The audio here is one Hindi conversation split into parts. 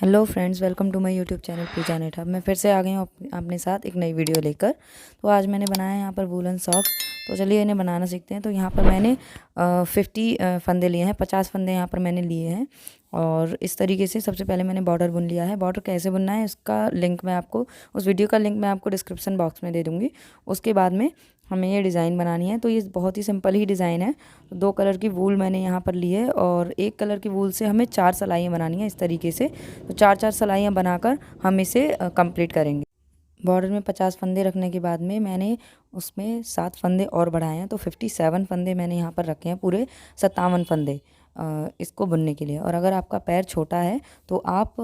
Hello friends, welcome to my YouTube channel Pooja Netha. मैं फिर से आ गई हूँ अपने साथ एक नई वीडियो लेकर। तो आज मैंने बनाया है यहाँ पर वूलन सॉक्स। तो चलिए इन्हें बनाना सीखते हैं। तो यहाँ पर मैंने 50 फंदे लिए हैं, 50 फंदे यहाँ पर मैंने लिए हैं। और इस तरीके से सबसे पहले मैंने बॉर्डर बुन लिया है। बॉर्डर कैसे बुनना है उसका लिंक मैं आपको, उस वीडियो का लिंक मैं आपको डिस्क्रिप्शन बॉक्स में दे दूँगी। उसके बाद में हमें ये डिज़ाइन बनानी है। तो ये बहुत ही सिंपल ही डिज़ाइन है। तो 2 कलर की वूल मैंने यहाँ पर ली है और 1 कलर की वूल से हमें 4 सिलाइयाँ बनानी है इस तरीके से। तो 4-4 सिलाइयाँ बनाकर हम इसे कंप्लीट करेंगे। बॉर्डर में 50 फंदे रखने के बाद में मैंने उसमें 7 फंदे और बढ़ाए हैं। तो 57 फंदे मैंने यहाँ पर रखे हैं, पूरे 57 फंदे इसको बुनने के लिए। और अगर आपका पैर छोटा है तो आप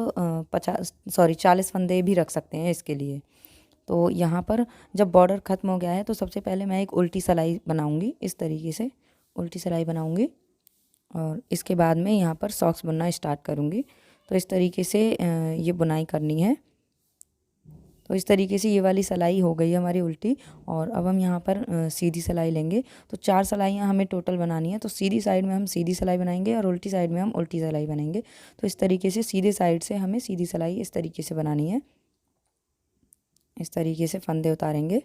40 फंदे भी रख सकते हैं इसके लिए। तो यहाँ पर जब बॉर्डर ख़त्म हो गया है तो सबसे पहले मैं एक उल्टी सिलाई बनाऊँगी, इस तरीके से उल्टी सिलाई बनाऊँगी। और इसके बाद में यहाँ पर सॉक्स बुनना स्टार्ट करूँगी। तो इस तरीके से ये बुनाई करनी है। तो इस तरीके से ये वाली सिलाई हो गई हमारी उल्टी। और अब हम यहाँ पर सीधी सिलाई लेंगे। तो 4 सिलाइयाँ हमें टोटल बनानी है। तो सीधी साइड में हम सीधी सिलाई बनाएंगे और उल्टी साइड में हम उल्टी सिलाई बनाएंगे। तो इस तरीके से सीधे साइड से हमें सीधी सिलाई इस तरीके से बनानी है। इस तरीके से फंदे उतारेंगे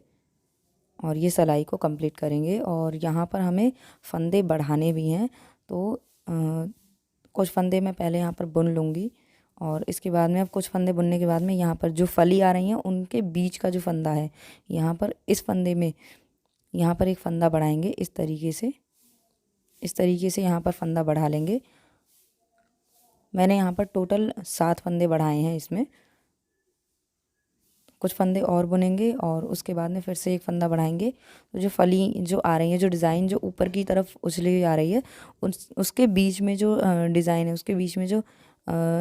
और ये सिलाई को कंप्लीट करेंगे। और यहाँ पर हमें फंदे बढ़ाने भी हैं। तो कुछ फंदे मैं पहले यहाँ पर बुन लूँगी और इसके बाद में अब कुछ फंदे बुनने के बाद में यहाँ पर जो फली आ रही हैं उनके बीच का जो फंदा है, यहाँ पर इस फंदे में यहाँ पर एक फंदा बढ़ाएंगे इस तरीके से। इस तरीके से यहाँ पर फंदा बढ़ा लेंगे। मैंने यहाँ पर टोटल 7 फंदे बढ़ाए हैं इसमें। कुछ फंदे और बुनेंगे और उसके बाद में फिर से एक फंदा बढ़ाएंगे। तो जो फली जो आ रही है, जो डिज़ाइन जो ऊपर की तरफ उछली हुई आ रही है, उसके बीच में जो डिज़ाइन है, उसके बीच में जो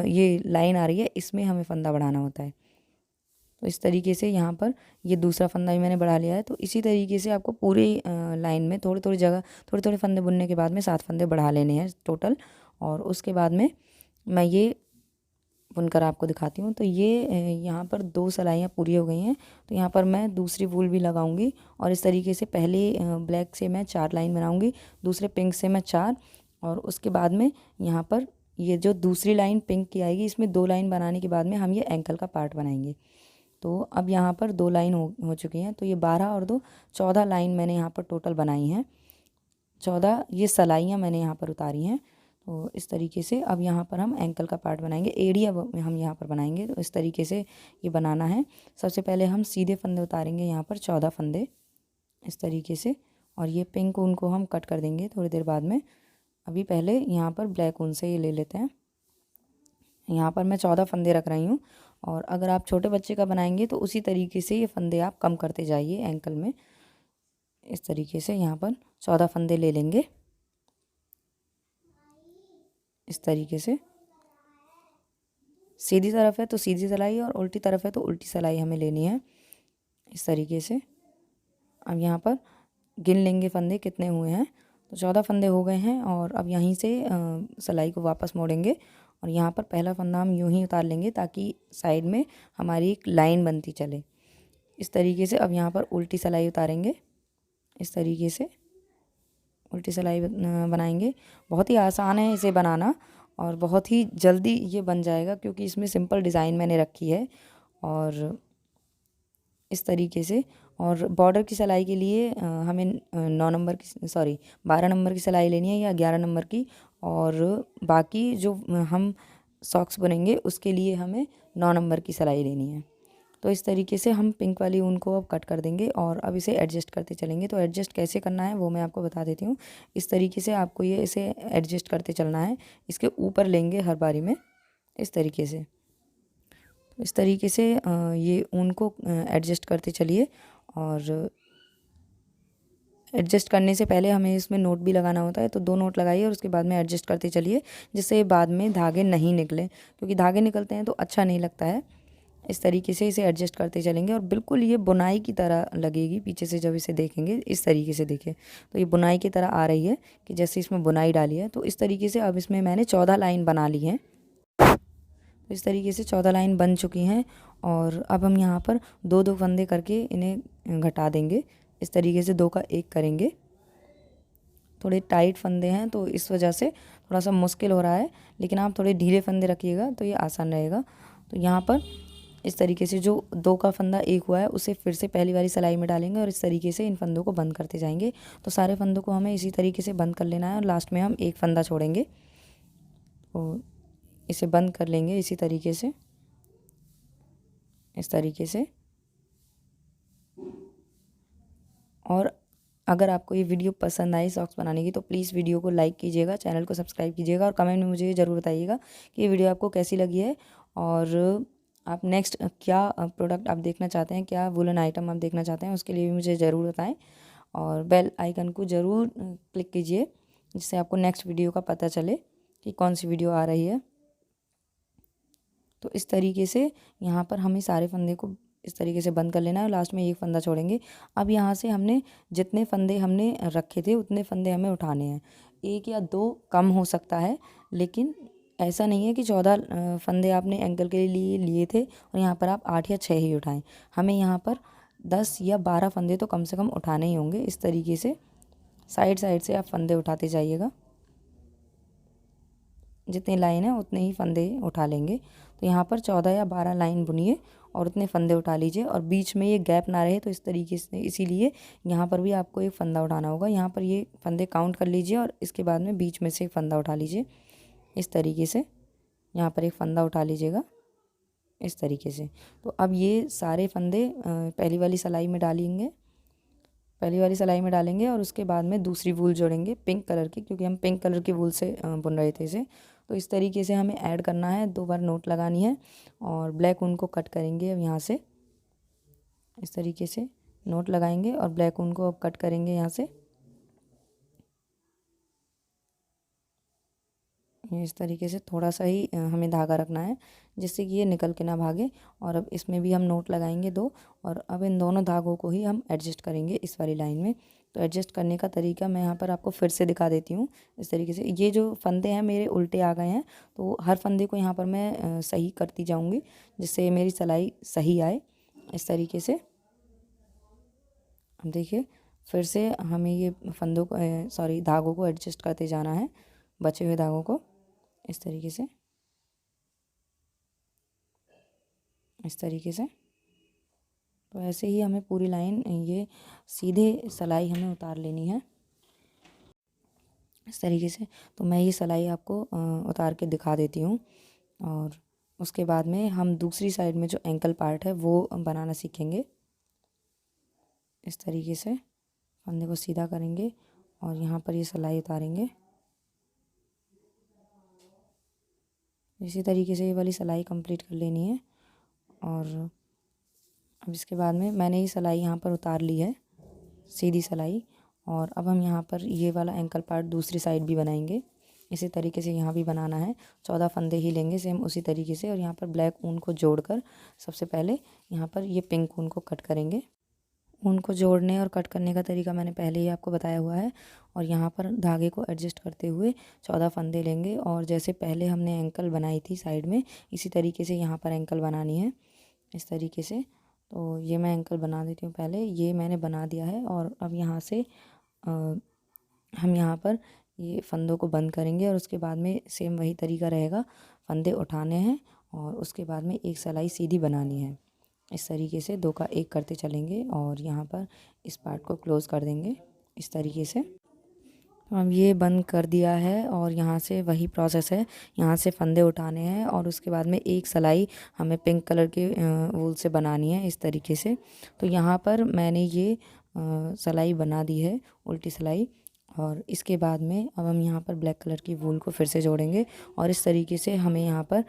ये लाइन आ रही है, इसमें हमें फंदा बढ़ाना होता है। तो इस तरीके से यहाँ पर ये दूसरा फंदा भी मैंने बढ़ा लिया है। तो इसी तरीके से आपको पूरी लाइन में थोड़ी थोड़ी जगह थोड़े थोड़े फंदे बुनने के बाद में 7 फंदे बढ़ा लेने हैं टोटल। और उसके बाद में मैं ये बुनकर आपको दिखाती हूँ। तो ये यहाँ पर 2 सिलाइयाँ पूरी हो गई हैं। तो यहाँ पर मैं दूसरी वूल भी लगाऊंगी और इस तरीके से पहले ब्लैक से मैं 4 लाइन बनाऊंगी, दूसरे पिंक से मैं 4। और उसके बाद में यहाँ पर ये जो दूसरी लाइन पिंक की आएगी, इसमें 2 लाइन बनाने के बाद में हम ये एंकल का पार्ट बनाएंगे। तो अब यहाँ पर 2 लाइन हो चुकी हैं। तो ये 12 और 2 14 लाइन मैंने यहाँ पर टोटल बनाई हैं। 14 ये सिलाइयाँ मैंने यहाँ पर उतारी हैं। तो इस तरीके से अब यहाँ पर हम एंकल का पार्ट बनाएंगे, एड़ी अब हम यहाँ पर बनाएंगे। तो इस तरीके से ये बनाना है। सबसे पहले हम सीधे फंदे उतारेंगे यहाँ पर 14 फंदे इस तरीके से। और ये पिंक ऊन को हम कट कर देंगे थोड़ी देर बाद में। अभी पहले यहाँ पर ब्लैक ऊन से ये ले लेते हैं। यहाँ पर मैं 14 फंदे रख रही हूँ। और अगर आप छोटे बच्चे का बनाएंगे तो उसी तरीके से ये फंदे आप कम करते जाइए एंकल में। इस तरीके से यहाँ पर 14 फंदे ले लेंगे इस तरीके से। सीधी तरफ है तो सीधी सिलाई और उल्टी तरफ है तो उल्टी सिलाई हमें लेनी है इस तरीके से। अब यहाँ पर गिन लेंगे फंदे कितने हुए हैं। तो 14 फंदे हो गए हैं। और अब यहीं से सिलाई को वापस मोड़ेंगे और यहाँ पर पहला फंदा हम यूं ही उतार लेंगे ताकि साइड में हमारी एक लाइन बनती चले इस तरीके से। अब यहाँ पर उल्टी सिलाई उतारेंगे इस तरीके से, उल्टी सिलाई बनाएंगे। बहुत ही आसान है इसे बनाना और बहुत ही जल्दी ये बन जाएगा क्योंकि इसमें सिंपल डिज़ाइन मैंने रखी है। और इस तरीके से। और बॉर्डर की सिलाई के लिए हमें 9 नंबर की 12 नंबर की सिलाई लेनी है या 11 नंबर की। और बाकी जो हम सॉक्स बुनेंगे उसके लिए हमें 9 नंबर की सिलाई लेनी है। तो इस तरीके से हम पिंक वाली ऊन को अब कट कर देंगे और अब इसे एडजस्ट करते चलेंगे। तो एडजस्ट कैसे करना है वो मैं आपको बता देती हूँ। इस तरीके से आपको ये इसे एडजस्ट करते चलना है। इसके ऊपर लेंगे हर बारी में इस तरीके से। इस तरीके से ये ऊन को एडजस्ट करते चलिए। और एडजस्ट करने से पहले हमें इसमें नोट भी लगाना होता है। तो 2 नोट लगाइए और उसके बाद में एडजस्ट करते चलिए जिससे बाद में धागे नहीं निकले, क्योंकि धागे निकलते हैं तो अच्छा नहीं लगता है। इस तरीके से इसे एडजस्ट करते चलेंगे और बिल्कुल ये बुनाई की तरह लगेगी पीछे से जब इसे देखेंगे। इस तरीके से देखिए तो ये बुनाई की तरह आ रही है कि जैसे इसमें बुनाई डाली है। तो इस तरीके से अब इसमें मैंने 14 लाइन बना ली हैं। तो इस तरीके से 14 लाइन बन चुकी हैं। और अब हम यहाँ पर 2-2 फंदे करके इन्हें घटा देंगे। इस तरीके से 2 का 1 करेंगे। थोड़े टाइट फंदे हैं तो इस वजह से थोड़ा सा मुश्किल हो रहा है, लेकिन आप थोड़े ढीले फंदे रखिएगा तो ये आसान रहेगा। तो यहाँ पर इस तरीके से जो 2 का फंदा एक हुआ है उसे फिर से पहली वाली सिलाई में डालेंगे और इस तरीके से इन फंदों को बंद करते जाएंगे। तो सारे फंदों को हमें इसी तरीके से बंद कर लेना है और लास्ट में हम एक फंदा छोड़ेंगे और इसे बंद कर लेंगे इसी तरीके से, इस तरीके से। और अगर आपको ये वीडियो पसंद आई सॉक्स बनाने की तो प्लीज़ वीडियो को लाइक कीजिएगा, चैनल को सब्सक्राइब कीजिएगा और कमेंट में मुझे ज़रूर बताइएगा कि ये वीडियो आपको कैसी लगी है और आप नेक्स्ट क्या प्रोडक्ट आप देखना चाहते हैं, क्या वूलन आइटम आप देखना चाहते हैं, उसके लिए भी मुझे ज़रूर बताएं। और बेल आइकन को ज़रूर क्लिक कीजिए जिससे आपको नेक्स्ट वीडियो का पता चले कि कौन सी वीडियो आ रही है। तो इस तरीके से यहाँ पर हमें सारे फंदे को इस तरीके से बंद कर लेना है और लास्ट में एक फंदा छोड़ेंगे। अब यहाँ से हमने जितने फंदे हमने रखे थे उतने फंदे हमें उठाने हैं। 1 या 2 कम हो सकता है, लेकिन ऐसा नहीं है कि 14 फंदे आपने एंकल के लिए लिए थे और यहाँ पर आप 8 या 6 ही उठाएं। हमें यहाँ पर 10 या 12 फंदे तो कम से कम उठाने ही होंगे। इस तरीके से साइड साइड से आप फंदे उठाते जाइएगा, जितनी लाइन है उतने ही फंदे उठा लेंगे। तो यहाँ पर 14 या 12 लाइन बुनिए और उतने फंदे उठा लीजिए और बीच में ये गैप ना रहे, तो इस तरीके से इसीलिए यहाँ पर भी आपको एक फंदा उठाना होगा। यहाँ पर ये फंदे काउंट कर लीजिए और इसके बाद में बीच में से एक फंदा उठा लीजिए इस तरीके से। यहाँ पर एक फंदा उठा लीजिएगा इस तरीके से। तो अब ये सारे फंदे पहली वाली सिलाई में डालेंगे, पहली वाली सिलाई में डालेंगे और उसके बाद में दूसरी वूल जोड़ेंगे पिंक कलर की, क्योंकि हम पिंक कलर की वूल से बुन रहे थे इसे। तो इस तरीके से हमें ऐड करना है, 2 बार नोट लगानी है और ब्लैक ऊन को कट करेंगे। अब यहाँ से इस तरीके से नोट लगाएंगे और ब्लैक ऊन को अब कट करेंगे यहाँ से इस तरीके से। थोड़ा सा ही हमें धागा रखना है जिससे कि ये निकल के ना भागे। और अब इसमें भी हम नोट लगाएंगे 2 और अब इन दोनों धागों को ही हम एडजस्ट करेंगे इस वाली लाइन में। तो एडजस्ट करने का तरीका मैं यहाँ पर आपको फिर से दिखा देती हूँ इस तरीके से। ये जो फंदे हैं मेरे उल्टे आ गए हैं, तो हर फंदे को यहाँ पर मैं सही करती जाऊँगी जिससे मेरी सिलाई सही आए इस तरीके से। अब देखिए फिर से हमें ये फंदों को सॉरी धागों को एडजस्ट करते जाना है, बचे हुए धागों को इस तरीके से, इस तरीके से। तो ऐसे ही हमें पूरी लाइन ये सीधे सिलाई हमें उतार लेनी है इस तरीके से। तो मैं ये सिलाई आपको उतार के दिखा देती हूँ और उसके बाद में हम दूसरी साइड में जो एंकल पार्ट है वो बनाना सीखेंगे। इस तरीके से फंदे को सीधा करेंगे और यहाँ पर ये सिलाई उतारेंगे। इसी तरीके से ये वाली सिलाई कंप्लीट कर लेनी है। और अब इसके बाद में मैंने ये सिलाई यहाँ पर उतार ली है, सीधी सिलाई। और अब हम यहाँ पर ये वाला एंकल पार्ट दूसरी साइड भी बनाएंगे। इसी तरीके से यहाँ भी बनाना है, 14 फंदे ही लेंगे सेम उसी तरीके से। और यहाँ पर ब्लैक ऊन को जोड़कर सबसे पहले यहाँ पर ये पिंक ऊन को कट करेंगे। ऊन को जोड़ने और कट करने का तरीका मैंने पहले ही आपको बताया हुआ है। और यहाँ पर धागे को एडजस्ट करते हुए 14 फंदे लेंगे और जैसे पहले हमने एंकल बनाई थी साइड में, इसी तरीके से यहाँ पर एंकल बनानी है इस तरीके से। तो ये मैं एंकल बना देती हूँ पहले, ये मैंने बना दिया है। और अब यहाँ से हम यहाँ पर ये फंदों को बंद करेंगे और उसके बाद में सेम वही तरीका रहेगा, फंदे उठाने हैं और उसके बाद में एक सिलाई सीधी बनानी है। इस तरीके से 2 का 1 करते चलेंगे और यहाँ पर इस पार्ट को क्लोज़ कर देंगे इस तरीके से। तो हम ये बंद कर दिया है और यहाँ से वही प्रोसेस है, यहाँ से फंदे उठाने हैं और उसके बाद में एक सिलाई हमें पिंक कलर के वूल से बनानी है इस तरीके से। तो यहाँ पर मैंने ये सिलाई बना दी है, उल्टी सिलाई। और इसके बाद में अब हम यहाँ पर ब्लैक कलर की वूल को फिर से जोड़ेंगे और इस तरीके से हमें यहाँ पर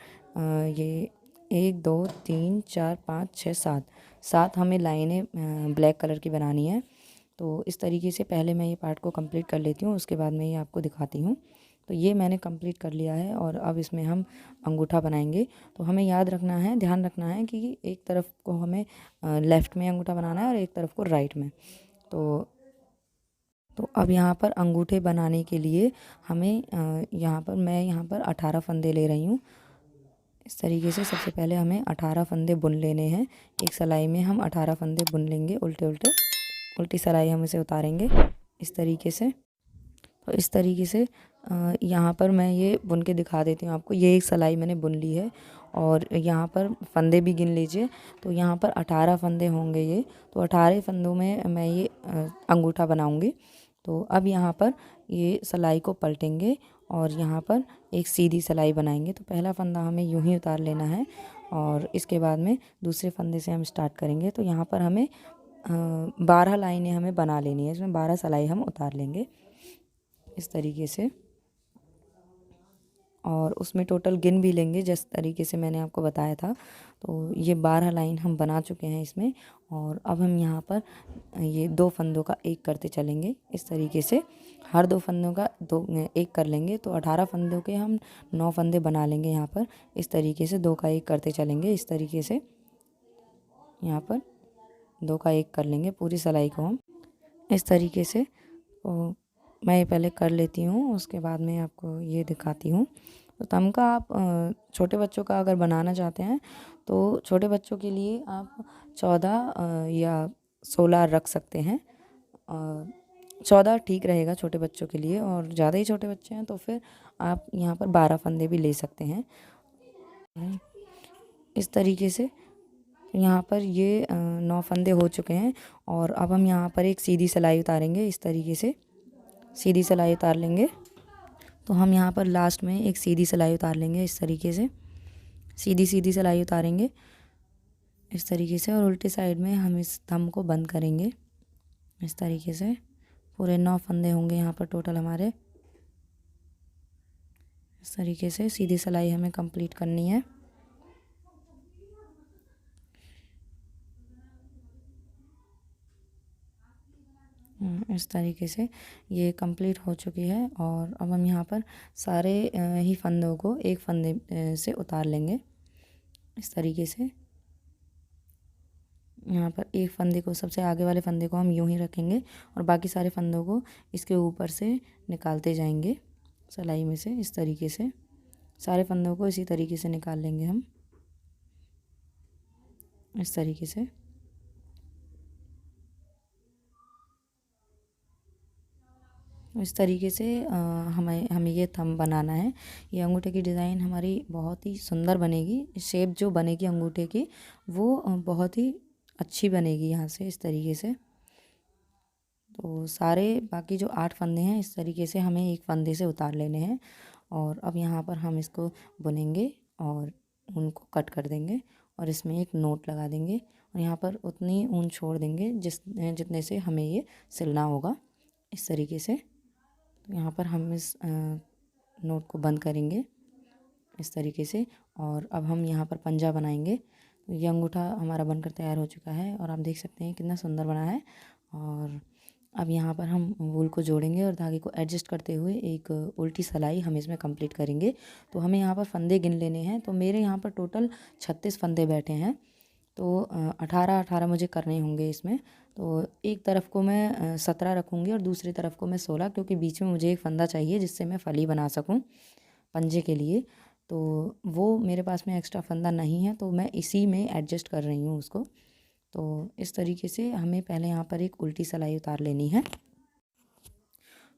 ये 1 2 3 4 5 6 7 हमें लाइनें ब्लैक कलर की बनानी है। तो इस तरीके से पहले मैं ये पार्ट को कंप्लीट कर लेती हूँ, उसके बाद मैं ये आपको दिखाती हूँ। तो ये मैंने कंप्लीट कर लिया है और अब इसमें हम अंगूठा बनाएंगे। तो हमें याद रखना है, ध्यान रखना है कि एक तरफ को हमें लेफ़्ट में अंगूठा बनाना है और एक तरफ को राइट में। तो अब यहाँ पर अंगूठे बनाने के लिए हमें मैं यहाँ पर 18 फंदे ले रही हूँ इस तरीके से। सबसे पहले हमें 18 फंदे बुन लेने हैं, एक सिलाई में हम 18 फंदे बुन लेंगे उल्टे उल्टी सिलाई हम इसे उतारेंगे इस तरीके से। तो इस तरीके से यहाँ पर मैं ये बुन के दिखा देती हूँ आपको। ये एक सिलाई मैंने बुन ली है और यहाँ पर फंदे भी गिन लीजिए। तो यहाँ पर 18 फंदे होंगे ये। तो 18 फंदों में मैं ये अंगूठा बनाऊँगी। तो अब यहाँ पर ये सिलाई को पलटेंगे और यहाँ पर एक सीधी सिलाई बनाएंगे। तो पहला फंदा हमें यूं ही उतार लेना है और इसके बाद में दूसरे फंदे से हम स्टार्ट करेंगे। तो यहाँ पर हमें 12 लाइनें हमें बना लेनी है। इसमें 12 सिलाई हम उतार लेंगे इस तरीके से, और उसमें टोटल गिन भी लेंगे जिस तरीके से मैंने आपको बताया था। तो ये 12 लाइन हम बना चुके हैं इसमें। और अब हम यहाँ पर ये 2 फंदों का एक करते चलेंगे इस तरीके से। हर 2 फंदों का एक कर लेंगे। तो 18 फंदों के हम 9 फंदे बना लेंगे यहाँ पर इस तरीके से। 2 का एक करते चलेंगे इस तरीके से। यहाँ पर 2 का एक कर लेंगे पूरी सिलाई को हम इस तरीके से। तो मैं ये पहले कर लेती हूँ, उसके बाद में आपको ये दिखाती हूँ। तो तमका आप छोटे बच्चों का अगर बनाना चाहते हैं तो छोटे बच्चों के लिए आप 14 या 16 रख सकते हैं। 14 ठीक रहेगा छोटे बच्चों के लिए, और ज़्यादा ही छोटे बच्चे हैं तो फिर आप यहाँ पर 12 फंदे भी ले सकते हैं इस तरीके से। यहाँ पर ये 9 फंदे हो चुके हैं और अब हम यहाँ पर एक सीधी सिलाई उतारेंगे इस तरीके से। सीधी सिलाई उतार लेंगे। तो हम यहाँ पर लास्ट में एक सीधी सिलाई उतार लेंगे इस तरीके से। सीधी सीधी सिलाई उतारेंगे इस तरीके से, और उल्टी साइड में हम इस थंब को बंद करेंगे इस तरीके से। पूरे 9 फंदे होंगे यहाँ पर टोटल हमारे। इस तरीके से सीधी सिलाई हमें कंप्लीट करनी है। इस तरीके से ये कंप्लीट हो चुकी है। और अब हम यहाँ पर सारे ही फंदों को एक फंदे से उतार लेंगे इस तरीके से। यहाँ पर एक फंदे को, सबसे आगे वाले फंदे को हम यूं ही रखेंगे और बाकी सारे फंदों को इसके ऊपर से निकालते जाएंगे सिलाई में से इस तरीके से। सारे फंदों को इसी तरीके से निकाल लेंगे हम इस तरीके से। इस तरीके से हमें ये थंब बनाना है। ये अंगूठे की डिज़ाइन हमारी बहुत ही सुंदर बनेगी। शेप जो बनेगी अंगूठे की वो बहुत ही अच्छी बनेगी यहाँ से इस तरीके से। तो सारे बाकी जो 8 फंदे हैं इस तरीके से हमें एक फंदे से उतार लेने हैं। और अब यहाँ पर हम इसको बुनेंगे और उनको कट कर देंगे और इसमें एक नोट लगा देंगे और यहाँ पर उतनी ऊन छोड़ देंगे जितने से हमें ये सिलना होगा इस तरीके से। तो यहाँ पर हम इस नोट को बंद करेंगे इस तरीके से। और अब हम यहाँ पर पंजा बनाएंगे। तो ये अंगूठा हमारा बनकर तैयार हो चुका है और आप देख सकते हैं कितना सुंदर बना है। और अब यहाँ पर हम वूल को जोड़ेंगे और धागे को एडजस्ट करते हुए एक उल्टी सिलाई हम इसमें कंप्लीट करेंगे। तो हमें यहाँ पर फंदे गिन लेने हैं। तो मेरे यहाँ पर टोटल 36 फंदे बैठे हैं। तो 18 मुझे करने होंगे इसमें। तो एक तरफ को मैं 17 रखूँगी और दूसरी तरफ को मैं 16, क्योंकि बीच में मुझे एक फंदा चाहिए जिससे मैं फली बना सकूँ पंजे के लिए। तो वो मेरे पास में एक्स्ट्रा फंदा नहीं है तो मैं इसी में एडजस्ट कर रही हूँ उसको। तो इस तरीके से हमें पहले यहाँ पर एक उल्टी सिलाई उतार लेनी है।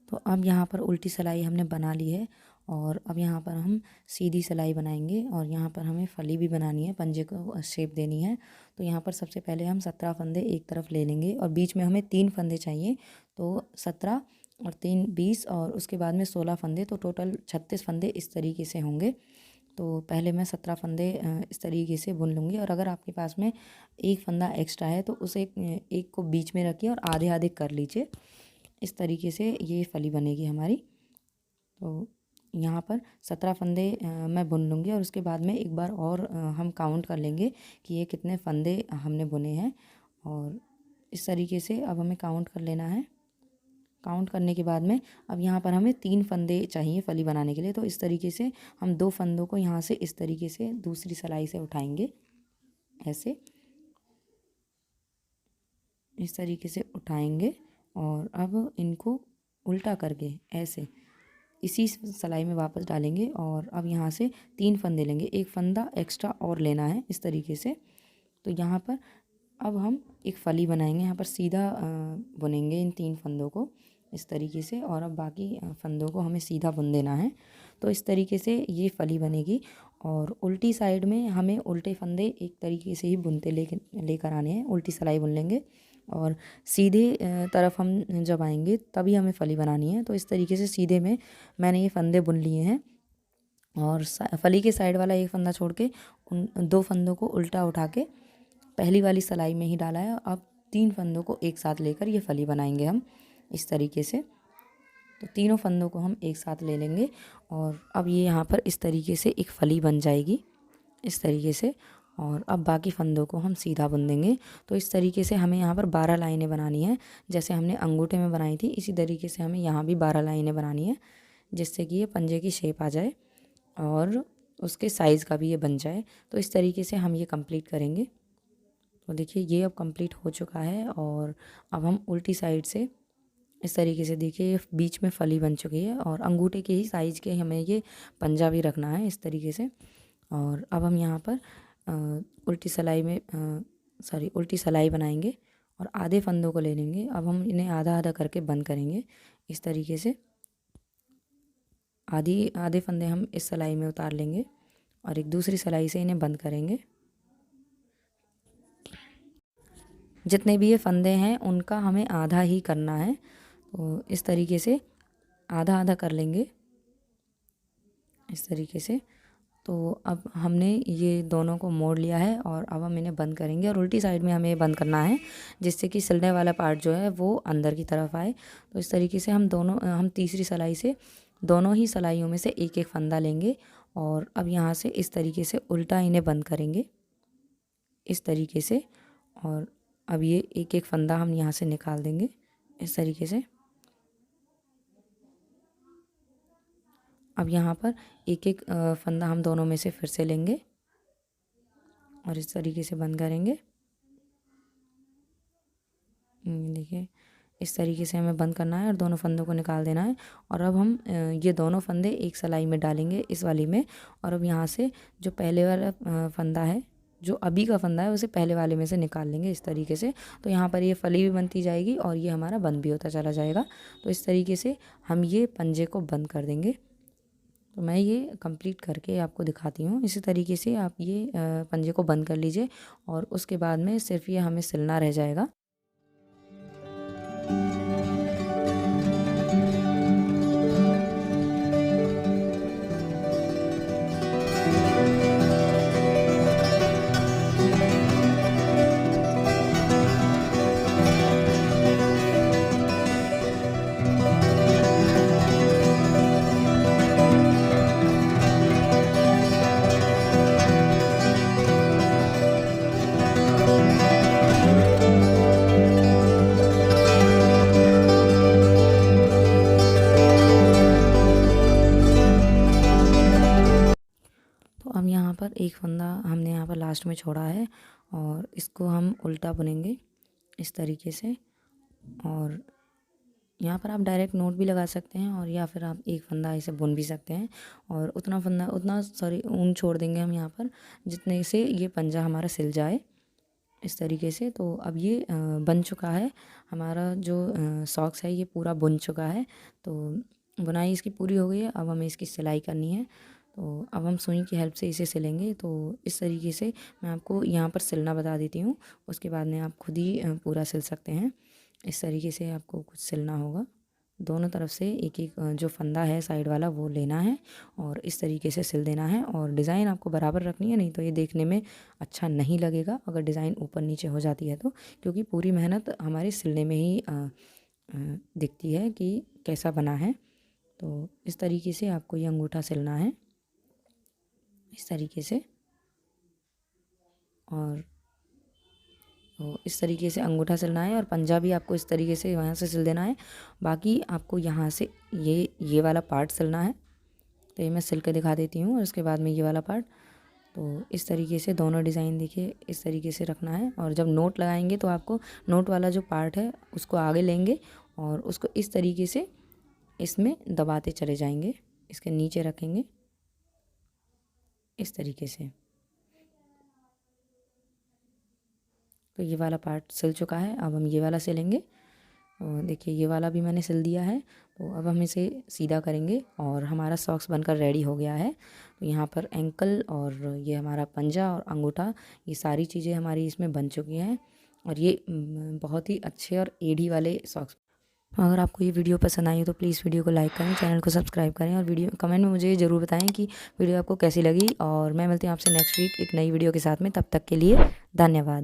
तो अब यहाँ पर उल्टी सिलाई हमने बना ली है और अब यहाँ पर हम सीधी सिलाई बनाएंगे और यहाँ पर हमें फली भी बनानी है, पंजे को शेप देनी है। तो यहाँ पर सबसे पहले हम 17 फंदे एक तरफ ले लेंगे और बीच में हमें 3 फंदे चाहिए। तो 17 और 3 20 और उसके बाद में 16 फंदे, तो टोटल 36 फंदे इस तरीके से होंगे। तो पहले मैं 17 फंदे इस तरीके से बुन लूँगी। और अगर आपके पास में एक फंदा एक्स्ट्रा है तो उसे एक को बीच में रखिए और आधे आधे कर लीजिए। इस तरीके से ये फली बनेगी हमारी। तो यहाँ पर 17 फंदे मैं बुन लूँगी और उसके बाद में एक बार और हम काउंट कर लेंगे कि ये कितने फंदे हमने बुने हैं। और इस तरीके से अब हमें काउंट कर लेना है। काउंट करने के बाद में अब यहाँ पर हमें 3 फंदे चाहिए फली बनाने के लिए। तो इस तरीके से हम 2 फंदों को यहाँ से इस तरीके से दूसरी सिलाई से उठाएंगे, ऐसे इस तरीके से उठाएंगे और अब इनको उल्टा करके ऐसे इसी सिलाई में वापस डालेंगे। और अब यहाँ से 3 फंदे लेंगे, एक फंदा एक्स्ट्रा और लेना है इस तरीके से। तो यहाँ पर अब हम एक फली बनाएंगे, यहाँ पर सीधा बुनेंगे इन 3 फंदों को इस तरीके से। और अब बाकी फंदों को हमें सीधा बुन देना है। तो इस तरीके से ये फली बनेगी। और उल्टी साइड में हमें उल्टे फंदे एक तरीके से ही बुनते लेकर आने हैं, उल्टी सिलाई बुन लेंगे। और सीधे तरफ हम जब आएंगे तभी हमें फली बनानी है। तो इस तरीके से सीधे में मैंने ये फंदे बुन लिए हैं। और फली के साइड वाला एक फंदा छोड़ के उन 2 फंदों को उल्टा उठा के पहली वाली सिलाई में ही डाला है। अब 3 फंदों को एक साथ लेकर ये फली बनाएंगे हम इस तरीके से। तो तीनों फंदों को हम एक साथ ले लेंगे और अब ये यहाँ पर इस तरीके से एक फली बन जाएगी इस तरीके से। और अब बाकी फंदों को हम सीधा बुन देंगे। तो इस तरीके से हमें यहाँ पर 12 लाइनें बनानी हैं। जैसे हमने अंगूठे में बनाई थी इसी तरीके से हमें यहाँ भी 12 लाइनें बनानी है, जिससे कि ये पंजे की शेप आ जाए और उसके साइज़ का भी ये बन जाए। तो इस तरीके से हम ये कंप्लीट करेंगे। तो देखिए ये अब कंप्लीट हो चुका है। और अब हम उल्टी साइड से इस तरीके से देखिए बीच में फली बन चुकी है और अंगूठे के ही साइज़ के हमें ये पंजा भी रखना है इस तरीके से। और अब हम यहाँ पर उल्टी सिलाई बनाएंगे और आधे फंदों को ले लेंगे। अब हम इन्हें आधा आधा करके बंद करेंगे इस तरीके से। आधे फंदे हम इस सिलाई में उतार लेंगे और एक दूसरी सिलाई से इन्हें बंद करेंगे। जितने भी ये फंदे हैं उनका हमें आधा ही करना है। तो इस तरीके से आधा आधा कर लेंगे इस तरीके से। तो अब हमने ये दोनों को मोड़ लिया है और अब हम इन्हें बंद करेंगे और उल्टी साइड में हमें ये बंद करना है, जिससे कि सिलने वाला पार्ट जो है वो अंदर की तरफ आए। तो इस तरीके से हम तीसरी सिलाई से दोनों ही सिलाइयों में से एक एक फंदा लेंगे और अब यहाँ से इस तरीके से उल्टा इन्हें बंद करेंगे इस तरीके से। और अब ये एक एक फंदा हम यहाँ से निकाल देंगे इस तरीके से। अब यहाँ पर एक एक फंदा हम दोनों में से फिर से लेंगे और इस तरीके से बंद करेंगे। देखिए इस तरीके से हमें बंद करना है और दोनों फंदों को निकाल देना है। और अब हम ये दोनों फंदे एक सिलाई में डालेंगे इस वाली में। और अब यहाँ से जो पहले वाला फंदा है, जो अभी का फंदा है, उसे पहले वाले में से निकाल लेंगे इस तरीके से। तो यहाँ पर ये फली भी बनती जाएगी और ये हमारा बंद भी होता चला जाएगा। तो इस तरीके से हम ये पंजे को बंद कर देंगे। तो मैं ये कंप्लीट करके आपको दिखाती हूँ। इसी तरीके से आप ये पंजे को बंद कर लीजिए और उसके बाद में सिर्फ ये हमें सिलना रह जाएगा। तो अब यहाँ पर एक फंदा हमने यहाँ पर लास्ट में छोड़ा है और इसको हम उल्टा बुनेंगे इस तरीके से। और यहाँ पर आप डायरेक्ट नोट भी लगा सकते हैं और या फिर आप एक फंदा ऐसे बुन भी सकते हैं। और ऊन छोड़ देंगे हम यहाँ पर जितने से ये पंजा हमारा सिल जाए इस तरीके से। तो अब ये बन चुका है हमारा जो सॉक्स है, ये पूरा बुन चुका है। तो बुनाई इसकी पूरी हो गई है। अब हमें इसकी सिलाई करनी है। तो अब हम सुई की हेल्प से इसे सिलेंगे। तो इस तरीके से मैं आपको यहाँ पर सिलना बता देती हूँ, उसके बाद में आप खुद ही पूरा सिल सकते हैं। इस तरीके से आपको कुछ सिलना होगा। दोनों तरफ से एक एक जो फंदा है साइड वाला वो लेना है और इस तरीके से सिल देना है। और डिज़ाइन आपको बराबर रखनी है, नहीं तो ये देखने में अच्छा नहीं लगेगा अगर डिज़ाइन ऊपर नीचे हो जाती है तो, क्योंकि पूरी मेहनत हमारे सिलने में ही दिखती है कि कैसा बना है। तो इस तरीके से आपको ये अंगूठा सिलना है इस तरीके से। और तो इस तरीके से अंगूठा सिलना है और पंजा भी आपको इस तरीके से वहाँ से सिल देना है। बाकी आपको यहाँ से ये वाला पार्ट सिलना है। तो ये मैं सिल के दिखा देती हूँ और उसके बाद में ये वाला पार्ट। तो इस तरीके से दोनों डिज़ाइन देखिए इस तरीके से रखना है। और जब नोट लगाएंगे तो आपको नोट वाला जो पार्ट है उसको आगे लेंगे और उसको इस तरीके से इसमें दबाते चले जाएंगे, इसके नीचे रखेंगे इस तरीके से। तो ये वाला पार्ट सिल चुका है। अब हम ये वाला सिलेंगे और देखिए ये वाला भी मैंने सिल दिया है। तो अब हम इसे सीधा करेंगे और हमारा सॉक्स बनकर रेडी हो गया है। तो यहाँ पर एंकल और ये हमारा पंजा और अंगूठा, ये सारी चीज़ें हमारी इसमें बन चुकी हैं और ये बहुत ही अच्छे और एड़ी वाले सॉक्स। अगर आपको ये वीडियो पसंद आई हो तो प्लीज़ वीडियो को लाइक करें, चैनल को सब्सक्राइब करें और वीडियो कमेंट में मुझे ये ज़रूर बताएं कि वीडियो आपको कैसी लगी। और मैं मिलती हूँ आपसे नेक्स्ट वीक एक नई वीडियो के साथ में। तब तक के लिए धन्यवाद।